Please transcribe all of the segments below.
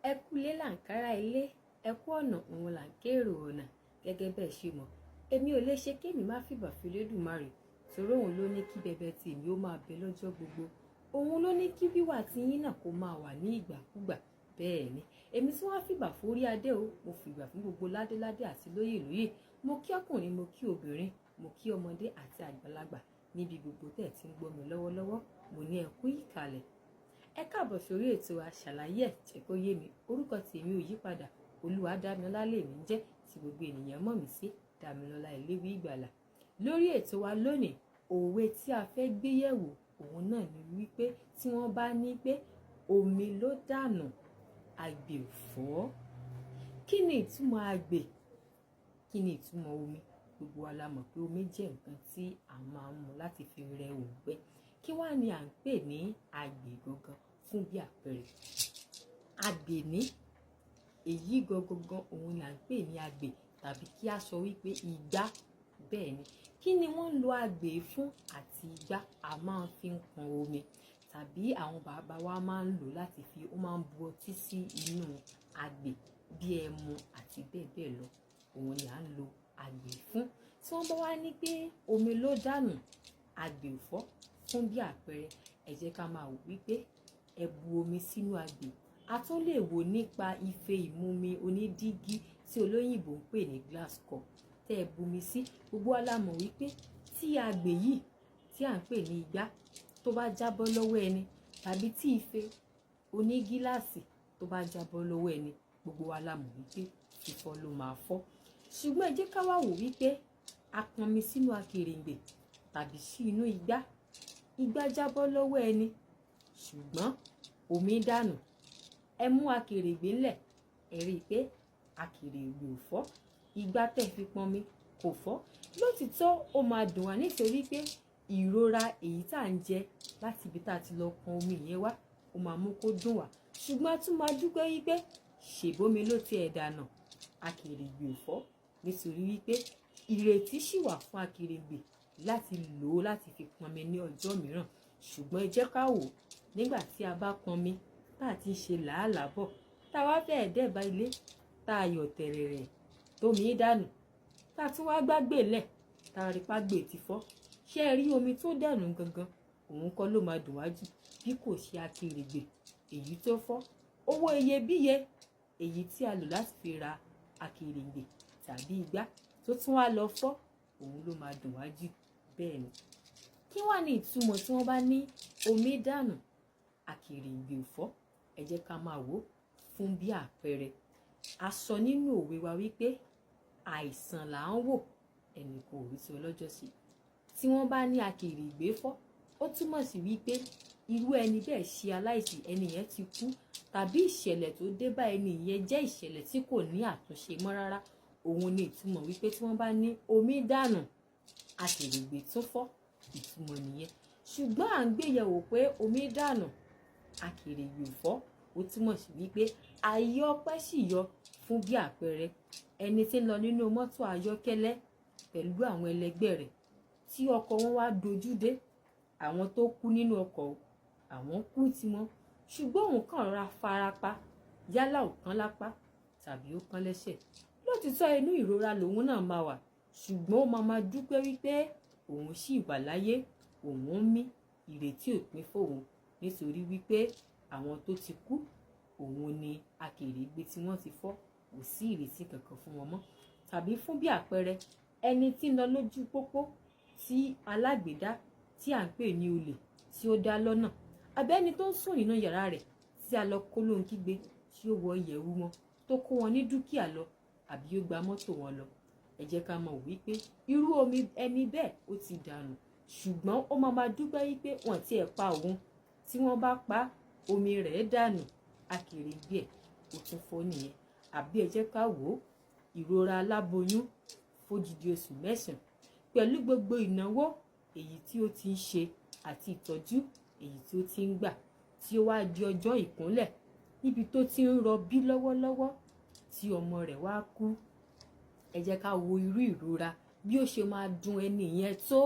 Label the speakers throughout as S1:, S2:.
S1: Ẹ kú ilé là ń kára ilé, ẹ kú ọ̀nà òun là ń kérò ọ̀nà. Gẹ́gẹ́ bẹ́ẹ̀ ṣe mọ̀, èmi ò lè ṣe kémi má fìbà f'Elédùmarè, torí òun ló ní kí bẹbẹ tèmi ó máa bẹ lọ́jọ́ gbogbo. Òun ló ní kí wíwà tiyín náà kó máa wà ní ìgbàkúgbà. Bẹ́ẹ̀ ni, èmi tí wọ́n fìbà forí adé o, mo fìbà fún gbogbo ládéládé àti lóyè lóyè. Mo kí ọkùnrin, mo kí obìnrin, mo kí ọmọdé àti àgbàlagbà níbi gbogbo tẹ̀ tí ń gbọ́ mi lọ́wọ́lọ́wọ́. Mo ní ẹ kú ìkàlẹ̀. Ẹ káàbọ̀ sórí ètò Àṣàláyé ẹ̀ jẹ́ kó yé mi. Orúkọ tèmi ò yí padà, Olúwadámilọ́lá lèmi ń jẹ́, tí gbogbo ènìyàn mọ̀ mí sí Dámilọ́lá Eléwé Ìgbàlà. Lórí ètò wa lónìí, òwe tí a fẹ́ gbé yẹ̀wò òun náà ni wípé tí wọ́n bá ní pé omi ló dànù, àgbè ò fọ́. Kí ni ìtumọ̀ àgbè? Kí ni ìtumọ̀ omi? Gbogbo wa la mọ̀ pé omi jẹ́ nǹkan tí a máa ń mu láti fi rẹ òǹgbẹ. Kí wá ni à ń pè ní àgbè gangan fún bí àpẹẹrẹ? Àgbè ní èyí gangan òun ni à ń pè ní àgbè, tàbí kí a sọ wípé igbá. Bẹ́ẹ̀ ni, kí ni wọ́n ń lo àgbè fún àti igbá? A máa ń fi pọn omi, tàbí àwọn bàbá wa máa ń lò láti fi, ó máa ń bu ọtí sí inú àgbè bí ẹmu àti bẹ́ẹ̀ bẹ́ẹ̀ lọ. Òun ni à ń lo àgbè fún. Tí wọ́n bá wá ní pé omi ló dànù, àgbè ò fọ́, fún bí àpẹẹrẹ, ẹ jẹ́ ká máa wò wípé ẹ bu omi sínú àgbè. A tún lè wò nípa ife ìmumi onídígí tí olóyìnbó ń pè ní glass cup. Tẹ́ ẹ bumi sí, gbogbo wa la mọ̀ wípé tí àgbè yìí tí à ń pè ní igbá tó bá jábọ́ lọ́wọ́ ẹni, tàbí tí ife onígíláàsì tó bá jábọ́ lọ́wọ́ ẹni, gbogbo wa la mọ̀ wípé fífọ́ ló máa fọ́. Ṣùgbọ́n ẹ jẹ́ ká wá wò wípé a pọnmi sínú akèrèǹgbè tàbí sí inú igbá. Igbá jábọ́ lọ́wọ́ ẹni, ṣùgbọ́n omi dànù. Ẹ mú akèrèǹgbè ńlẹ̀, ẹ rí i pé akèrèǹgbè ò fọ́. Igbá tẹ̀ fi pọnmi kò fọ́. Lótìítọ́ ó máa dùn wá nítorí pé ìrora èyí tá à ń jẹ láti ibi tá a ti lọ pọn omi yẹn wá, ó máa mú kó dùn wá. Ṣùgbọ́n a tún máa dúpẹ́ wípé ṣèbómi ló ti ẹ̀ dànù, akèrèǹgbè ò fọ́, nítorí wípé ìrètí ṣì wà fún akèrèǹgbè láti lò ó láti fi pọnmi ní ọjọ́ mìíràn. Ṣùgbọ́n ẹ jẹ́ ká wò, nígbà tí a bá pọnmi tá a ti ṣe làálàá bọ̀, tá a wá fẹ́ẹ̀ dẹ́ba ilé, tá a yọ̀ tẹ̀rẹ̀rẹ̀ tómi dànù, tá a tún wá gbàgbé lẹ̀, tá a rí págbè ti fọ́. Ṣé ẹ rí omi tó dànù gangan? Òun kọ́ ló máa dùn wá jù, bí kò ṣe akèrèǹgbè èyí tó fọ́. Owó iyebíye èyí tí a lò láti fi ra akèrèǹgbè tàbí igbá tó tún wá lọ fọ́, òun ló máa dùn wá jù. Bẹ́ẹ̀ ni, kí wá ní ìtumọ̀ tí wọ́n bá ní omi dànù, akèrèǹgbè ò fọ́? Ẹ jẹ́ ká máa wò fún bí àpẹẹrẹ. A sọ nínú òwe wa wípé àìsàn là ń wò, ẹnì kò rí sí ọlọ́jọ́ sí. Tí wọ́n bá ní akèrèǹgbè fọ́, ó túmọ̀ sí wípé irú ẹni bẹ́ẹ̀ ṣe aláìsí, ẹni yẹn ti kú, tàbí ìṣẹ̀lẹ̀ tó dé bá ẹni yẹn jẹ́ ìṣẹ̀lẹ̀ tí kò ní àtúnṣe mọ́ rárá. Òun ni ìtumọ̀ wípé tí wọ́n bá ní omi dànù, akèrèǹgbè tún fọ́, ìtumọ̀ nìyẹn. Ṣùgbọ́n à ń gbéyẹ̀wò pé omi dànù, akèrèǹgbè ò fọ́, ó túmọ̀ sí wípé ayé ọpẹ́ sì yọ fún bí àpẹẹrẹ ẹni tí ń lọ nínú mọ́tò ayọ́kẹ́lẹ́ pẹ̀lú àwọn ẹlẹgbẹ́ rẹ̀, tí ọkọ̀ wọn wá dojú dé. Àwọn tó kú nínú ọkọ̀, àwọn kú tiwọn, ṣùgbọ́n òun kàn ra farapa, yálà ó kán lápá tàbí ó kán lẹ́sẹ̀. Lótìítọ́ inú ìrora lòun náà máa wà, ṣùgbọ́n ó máa dúpẹ́ wípé òun ṣì wà láyé, òun ń mí, ìrètí ò pin fóun, nítorí wípé àwọn tó ti kú, òun ni akèrèǹgbè tí wọ́n ti fọ́, kò sí ìrètí kankan fún wọn mọ́. Tàbí fún bí àpẹẹrẹ ẹni tí ń lọ lójú pópó tí alágbèédá tí à ń pè ní olè tí ó dá lọ́nà, abẹ́ni tó ń sùn nínú yàrá rẹ̀ tí a lọ kó lóhun kígbe, tí ó wọ ìyẹ̀wù wọn tó kó wọn ní dúkìá lọ, àbí ó gba mọ́tò wọn lọ. Ẹ jẹ́ ká mọ̀ wípé irú omi ẹni bẹ́ẹ̀ ó ti dànù, ṣùgbọ́n ó máa dúpẹ́ wípé wọ́n ti ẹ̀ pa òun. Tí wọ́n bá pa, omi rẹ̀ dànù, akèrèǹgbè ó tún fọ́ nìyẹn. Àbí ẹ jẹ́ ká wò ìrora aláboyún fódìdí oṣù 9 pẹ̀lú gbogbo ìnáwó èyí tí ó ti ń ṣe àti ìtọ́jú èyí tí ó ti ń gbà, tí ó wá di ọjọ́ ìkúnlẹ̀ níbi tó ti ń rọbí lọ́wọ́lọ́wọ́ tí ọmọ rẹ̀ wá kú. Ẹ jẹ́ ká wo irú ìrora bí ó ṣe máa dùn ẹni yẹn tó.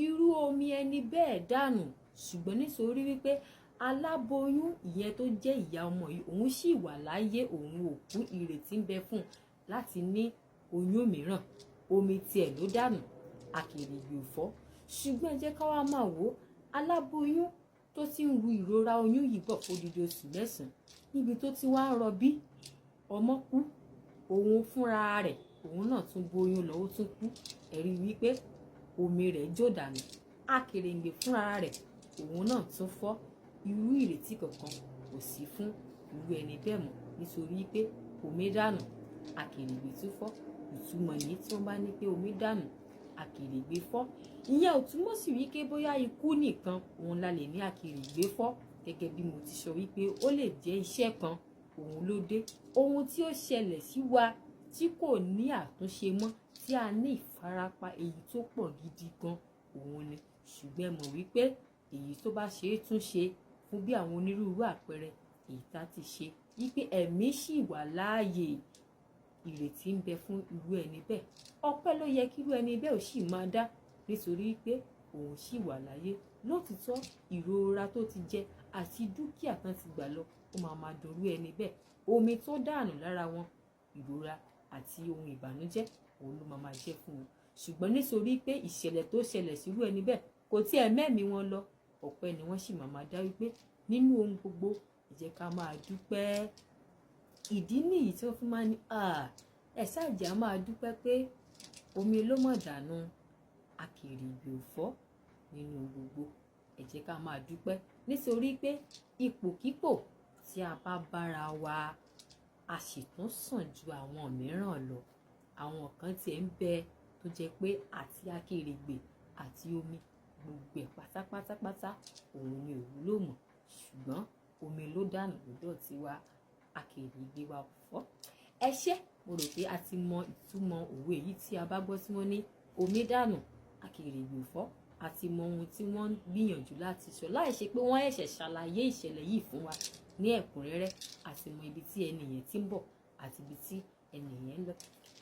S1: Irú omi ẹni bẹ́ẹ̀ dànù, ṣùgbọ́n nítorí wípé aláboyún ìyẹn tó jẹ́ ìyá ọmọ yìí òun sì wà láyé, òun ò kú, ìrètí ń bẹ fún un láti ní oyún mìíràn. Omi tiẹ̀ ló dànù, Akèrègbè ò fọ́. Ṣùgbọ́n ẹ jẹ́ ká wá máa wò ó, aláboyún tó ti ń ru ìrora oyún yìí bọ̀ fódìdí oṣù 9 níbi tó ti wá ń rọbí, ọmọ kú, òun fúnra rẹ̀ òun náà tún bóyún lọ, ó tún kú. Ẹ̀rí wípé omi rẹ̀ jò dànù. Akèrègbè fúnra rẹ̀ òun náà tún fọ́. Irú ìrètí kankan kò sí fún irú ẹni bẹ́ẹ̀ mọ́ nítorí pé omi dànù, Akèrègbè tún fọ́. Ìtumọ̀ yìí tí wọ́n bá ní pé omi dànù, Akèrègbè fọ́, ìyẹn ò túmọ̀ sí wípé bóyá ikú nìkan òun la lè ní Akèrègbè fọ́. Gẹ́gẹ́ bí mo ti sọ wípé ó lè jẹ́ iṣẹ́ kan òun ló dé, ohun tí ó ṣẹlẹ̀ sí wa tí kò ní àtúnṣe mọ́, tí a ní ìfarapa èyí tó pọ̀ gidi gan òun ni. Ṣùgbọ́n mọ̀ wípé èyí tó bá ṣe é tún ṣe fún bí àwọn onírúurú àpẹẹrẹ èyí tá ti ṣe wípé ẹ̀mí ṣì wà láàyè, ìrètí ń bẹ fún irú ẹni bẹ́ẹ̀. Ọpẹ́ ló yẹ kí irú ẹni bẹ́ẹ̀ ò sì máa dá nítorí pé òun ṣì wà láyé. Lótìtọ́ ìrora tó ti jẹ àti dúkìá tán ti gbà lọ ó máa dorú ẹni bẹ́ẹ̀. Omi tó dànù lára wọn, ìrora àti ohun ìbànújẹ́ òun ló máa jẹ́ fún wọn. Ṣùgbọ́n nítorí pé ìṣẹ̀lẹ̀ tó ṣẹlẹ̀ sí irú ẹni bẹ́ẹ̀ kò tí ẹ mẹ́mí wọn lọ, ọpẹ́ ni wọ́n sì máa dá wípé nínú ohun gbogbo ẹ jẹ́ ká máa dúpẹ́. Ìdí nìyí tí wọ́n fi máa ní ẹ ṣáàjà máa dúpẹ́ pé omi ló mọ̀ dànù, Akèrègbè ò fọ́ nínú gbogbo. Ẹ jẹ́ ká máa dúpẹ́ nítorí pé ipòkípò tí a bá bára wa a sì tún sàn ju àwọn mìíràn lọ. Àwọn kan tiẹ̀ ń bẹ tó jẹ́ pé àti Akèrègbè àti omi gbogbo ẹ̀ pátápátá òun ni ò wúlò mọ́. Ṣùgbọ́n omi ló dànù lọ́dọ̀ tiwa, Akèrègbè wa ò fọ́. Ẹ ṣé, mo rò pé a ti mọ ìtumọ̀ òwe yìí tí a bá gbọ́ tí wọ́n ní omi dànù, Akèrègbè ò fọ́. A ti mọ ohun tí wọ́n ń gbìyànjú láti sọ láì ṣe pé wọ́n ẹ̀ṣẹ̀ ṣàlàyé ìṣẹ̀lẹ̀ yìí fún wa ní ẹ̀kúnrẹ́rẹ́. A ti mọ ibi tí ẹni yẹn ti ń bọ̀ àti ibi tí ẹni yẹn ń lọ.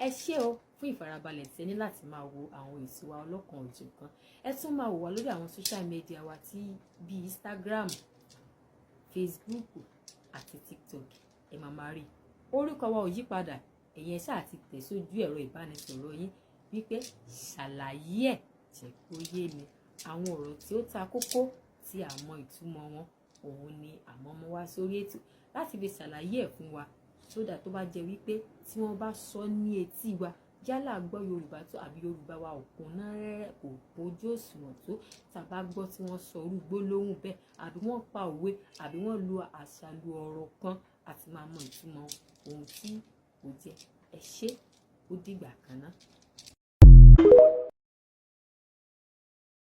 S1: Ẹ ṣé o fún ìfarabalẹ̀ tí ẹ ní láti máa wo àwọn ètò wa ọlọ́kan òjọ̀kan. Ẹ tún máa wò wá lórí àwọn social media wa tí bí Instagram, Facebook àti TikTok. Ẹ máa rí orúkọ wa ò yí padà, ẹ̀yin ṣáà ti tẹ̀ sójú ẹ̀rọ ìbánisọ̀rọ̀ yín wípé ṣàlàyé ẹ̀ jẹ́ kó yé mi. Àwọn ọ̀rọ̀ tí ó ta kókó tí a mọ ìtumọ̀ wọn òun ni àmọ́ mọ́ wá sórí ètò láti fi ṣàlàyé ẹ̀ fún wa, sódà tó bá jẹ́ wípé tí wọ́n bá sọ ní etí wa yálà gbọ́ Yorùbá tó àbí Yorùbá wa ò kúnná rẹ́rẹ́, kò pójú òṣùwọ̀n tó, tá bá gbọ́ tí wọ́n sọ orú gbólóhùn bẹ́ẹ̀ àbí wọ́n pa òwe àbí wọ́n lo àṣàlù ọ̀rọ̀ kan àti máa mọ ìtumọ̀ ohun tí ó jẹ́. Ẹ ṣé, ó dìgbà kan náà.